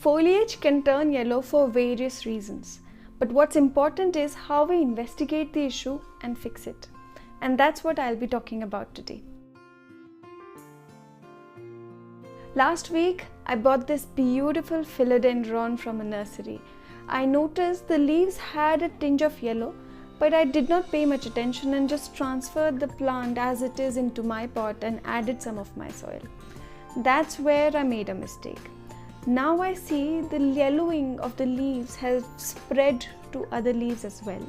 foliage can turn yellow for various reasons, but what's important is how we investigate the issue and fix it. And that's what I'll be talking about today. Last week, I bought this beautiful philodendron from a nursery. I noticed the leaves had a tinge of yellow, but I did not pay much attention and just transferred the plant as it is into my pot and added some of my soil. That's where I made a mistake. Now I see the yellowing of the leaves has spread to other leaves as well.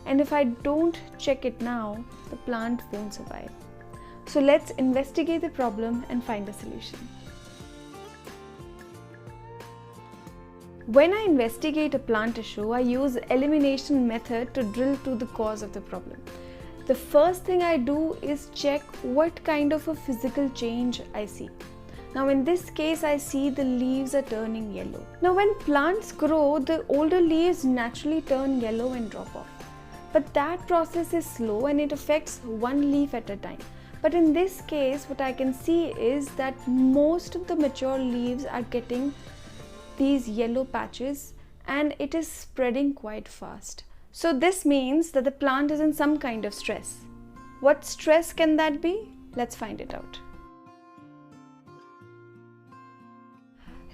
And if I don't check it now, the plant won't survive. So let's investigate the problem and find a solution. When I investigate a plant issue, I use elimination method to drill to the cause of the problem. The first thing I do is check what kind of a physical change I see. Now in this case, I see the leaves are turning yellow. Now when plants grow, the older leaves naturally turn yellow and drop off. But that process is slow and it affects one leaf at a time. But in this case, what I can see is that most of the mature leaves are getting these yellow patches and it is spreading quite fast. So this means that the plant is in some kind of stress. What stress can that be? Let's find it out.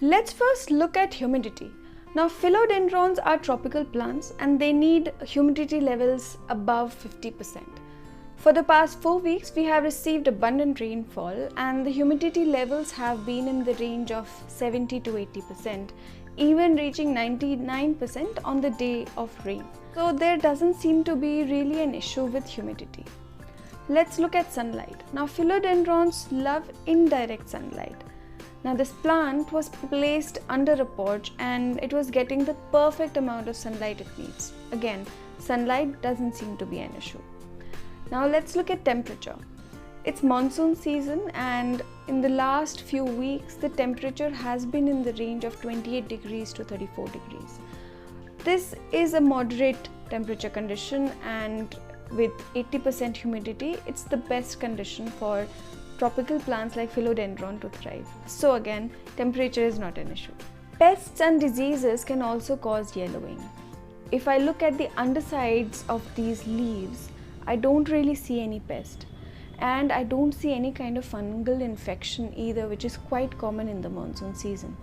Let's first look at humidity. Now philodendrons are tropical plants and they need humidity levels above 50%. For the past 4 weeks, we have received abundant rainfall and the humidity levels have been in the range of 70 to 80%, even reaching 99% on the day of rain. So there doesn't seem to be really an issue with humidity. Let's look at sunlight. Now philodendrons love indirect sunlight. Now this plant was placed under a porch and it was getting the perfect amount of sunlight it needs. Again, sunlight doesn't seem to be an issue. Now let's look at temperature. It's monsoon season and in the last few weeks the temperature has been in the range of 28 degrees to 34 degrees. This is a moderate temperature condition and with 80% humidity, it's the best condition for tropical plants like philodendron to thrive. So again, temperature is not an issue. Pests and diseases can also cause yellowing. If I look at the undersides of these leaves, I don't really see any pest and I don't see any kind of fungal infection either, which is quite common in the monsoon season.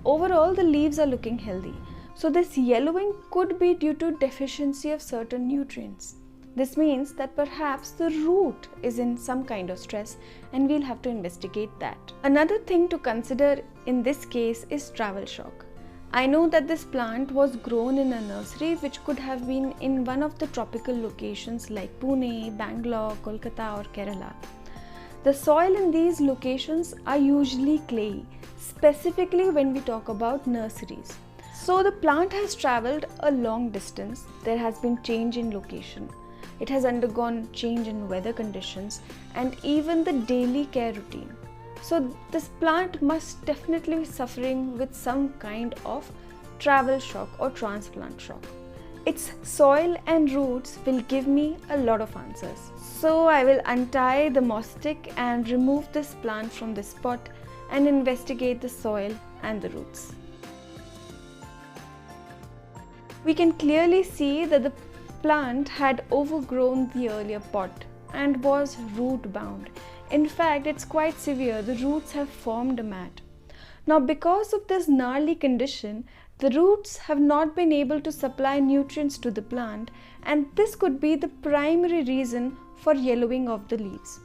Overall, the leaves are looking healthy. So this yellowing could be due to deficiency of certain nutrients. This means that perhaps the root is in some kind of stress and we'll have to investigate that. Another thing to consider in this case is travel shock. I know that this plant was grown in a nursery which could have been in one of the tropical locations like Pune, Bangalore, Kolkata or Kerala. The soil in these locations are usually clayey, specifically when we talk about nurseries. So the plant has traveled a long distance, there has been change in location. It has undergone change in weather conditions and even the daily care routine. So this plant must definitely be suffering with some kind of travel shock or transplant shock. Its soil and roots will give me a lot of answers. So I will untie the moss stick and remove this plant from this pot and investigate the soil and the roots. We can clearly see that the plant had overgrown the earlier pot and was root bound. In fact, it's quite severe. The roots have formed a mat. Now, because of this gnarly condition, the roots have not been able to supply nutrients to the plant, and this could be the primary reason for yellowing of the leaves.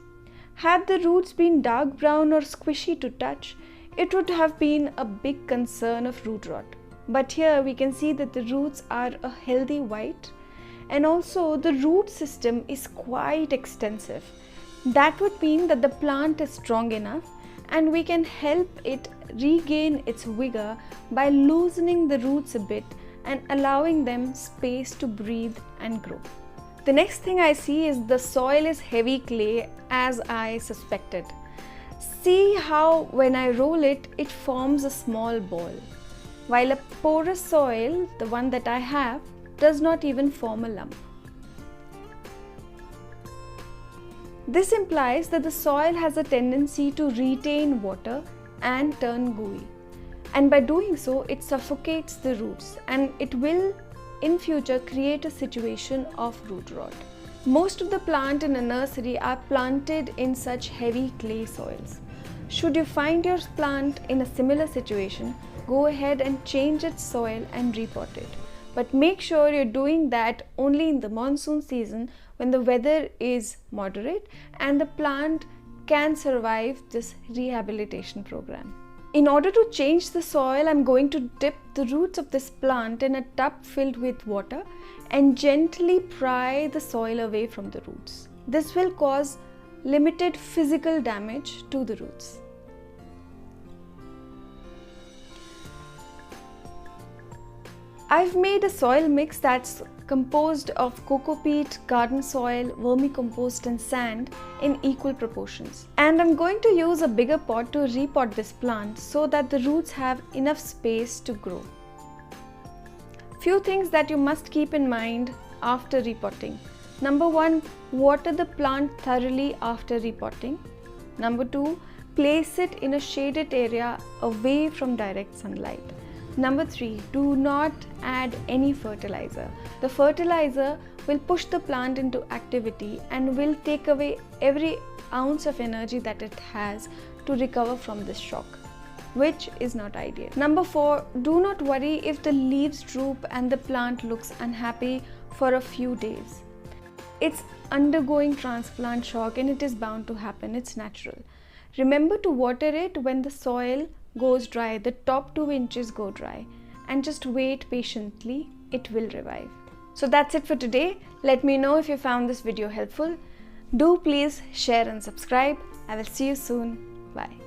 Had the roots been dark brown or squishy to touch, it would have been a big concern of root rot. But here we can see that the roots are a healthy white, and also the root system is quite extensive. That would mean that the plant is strong enough and we can help it regain its vigor by loosening the roots a bit and allowing them space to breathe and grow. The next thing I see is the soil is heavy clay, as I suspected. See how when I roll it, it forms a small ball, while a porous soil, the one that I have, does not even form a lump. This implies that the soil has a tendency to retain water and turn gooey. And by doing so, it suffocates the roots and it will in future create a situation of root rot. Most of the plants in a nursery are planted in such heavy clay soils. Should you find your plant in a similar situation, go ahead and change its soil and repot it. But make sure you're doing that only in the monsoon season when the weather is moderate and the plant can survive this rehabilitation program. In order to change the soil, I'm going to dip the roots of this plant in a tub filled with water and gently pry the soil away from the roots. This will cause limited physical damage to the roots. I've made a soil mix that's composed of coco peat, garden soil, vermicompost and sand in equal proportions. And I'm going to use a bigger pot to repot this plant so that the roots have enough space to grow. Few things that you must keep in mind after repotting. Number 1, water the plant thoroughly after repotting. Number 2, place it in a shaded area away from direct sunlight. Number 3, do not add any fertilizer. The fertilizer will push the plant into activity and will take away every ounce of energy that it has to recover from this shock, which is not ideal. Number 4, do not worry if the leaves droop and the plant looks unhappy for a few days. It's undergoing transplant shock and it is bound to happen. It's natural. Remember to water it when the soil goes dry, the top 2 inches go dry, and just wait patiently, it will revive. So that's it for today. Let me know if you found this video helpful. Do please share and subscribe. I will see you soon. Bye.